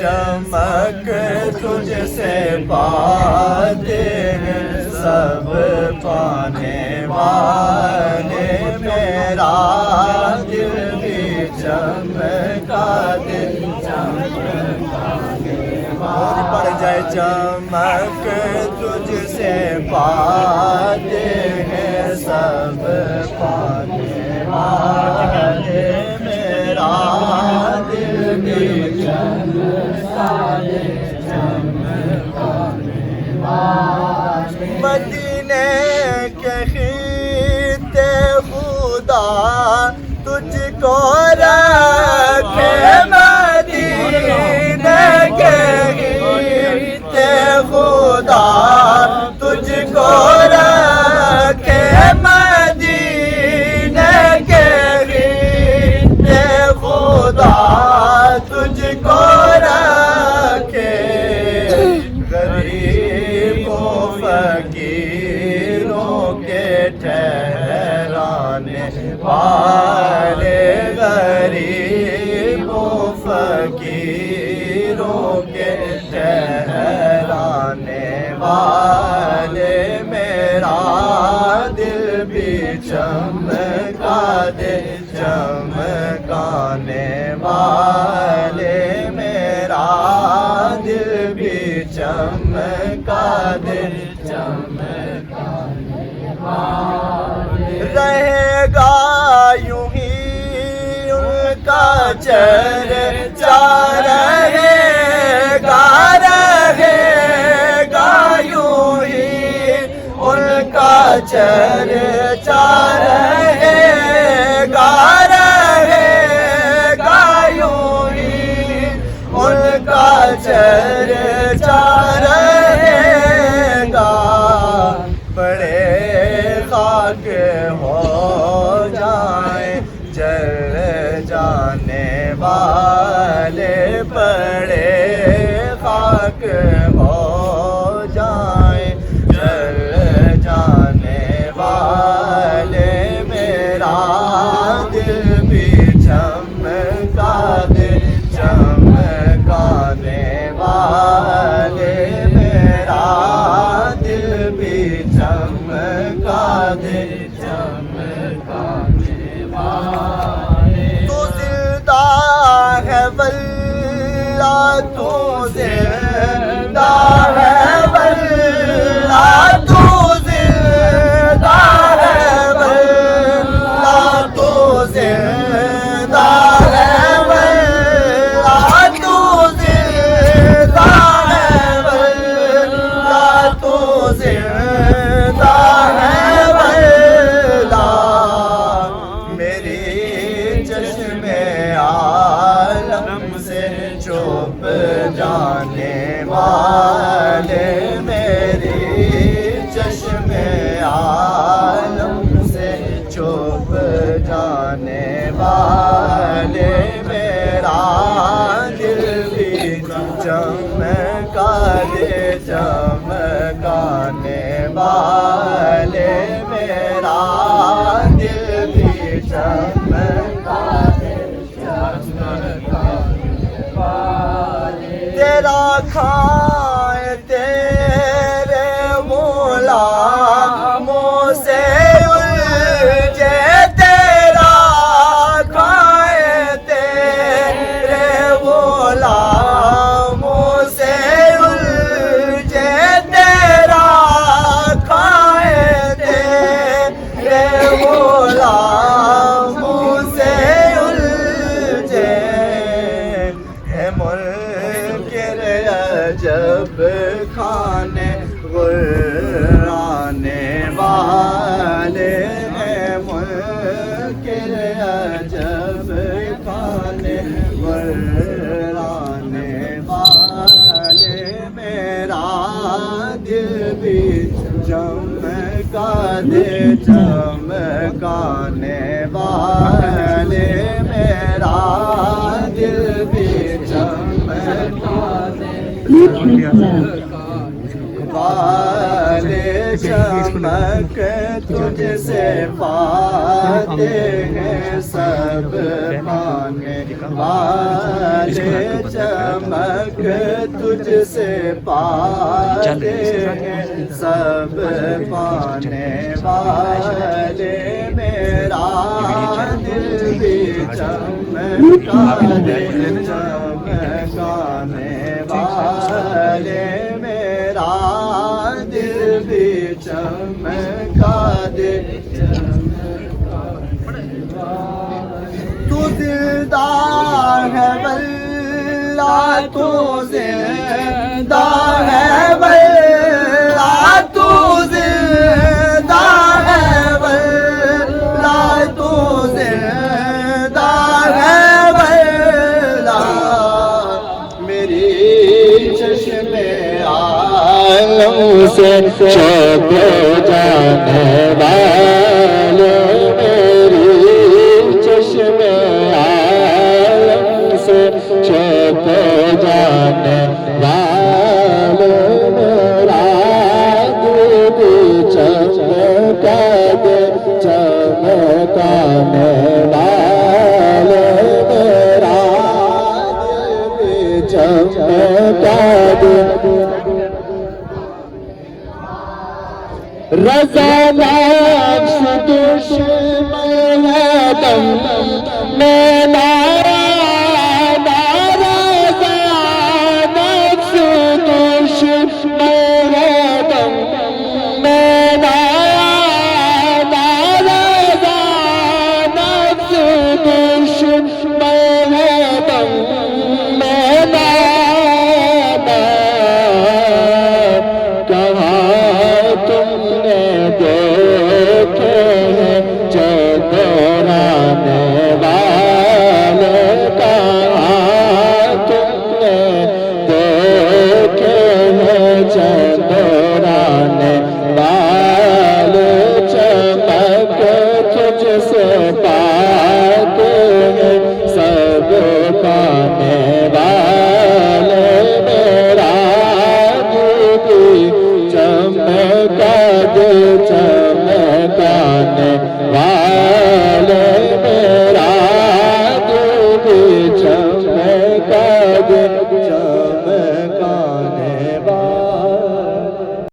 چمک تجھ سے پاتے ہیں سب پانے والے، میرا دل بھی چمکا دے اور پڑ جائے چمک تجھ سے پاتے ہیں سب پانے والے، میرا دل بھی چمکا دے مدینے کے خطے خدا تجھ کو رکھے، مدینے کے خطے خدا تجھ کو رکھے، مدینے کے خطے خدا تجھ کو رکھے، غریب و فقیروں کے ٹھہرانے والے، غریب و فقیروں کے ٹھہرانے والے، میرا دل بھی چمکا دے چمکانے والے، میرا دل بھی چمکا دے چمکانے والے، رہے گا یوں ہی ان کا چرچا، رہے گا یوں ہی ان کا چرچا، رہے گا یوں ہی ان کا چرچا، رہے گا بڑے خاک ہو جائیں جل جانے والے، بڑے خاک ہو جائیں جل جانے والے، میرا دل بھی چمکا دے چمکانے والے، میرا دل بھی چمکا دے چمکانے والے، تو زندہ ہے واللہ تو زندہ ہے واللہ تو زندہ ہے واللہ تو زندہ ہے واللہ تو زندہ ہے واللہ تو زندہ ہے واللہ، میری چشم عالم سے چھپ جانے والے، میری چشم عالم سے چھپ جانے والے، میرا دل بھی چمکا دے چمکانے والے، میرا دل بھی چمکا دے چمکانے والے، تیرا کھائے تیرے غلاموں سے الجھے، تیرا کھائے تیرے غلاموں سے الجھے، تیرا کھائے تیرے غلاموں سے الجھے، ہے منکر عجب کھانے غرانے والے، ہے منکر عجب کھانے غرانے والے، میرا دل بھی چمکا دے چمکانے والے، میرا دل بھی چمکا دے والے، چمک تجھ سے پاتے ہیں سب پانے والے چمک تجھ سے پاتے ہیں سب پانے والے میرا دل بھی چمکا دے چمکانے والے میرا دل بھی چمکا دے تو زندہ ہے واللہ تو زندہ ہے واللہ تو زندہ ہے واللہ تو زندہ ہے واللہ میری چشم عالم سے چھپ جانے والے میری چشم عالم سے چھپ جانے والے میرا دل چمکا دے چمکانے والے میرا دل چمکا دے رضا بخش دشمن دم میں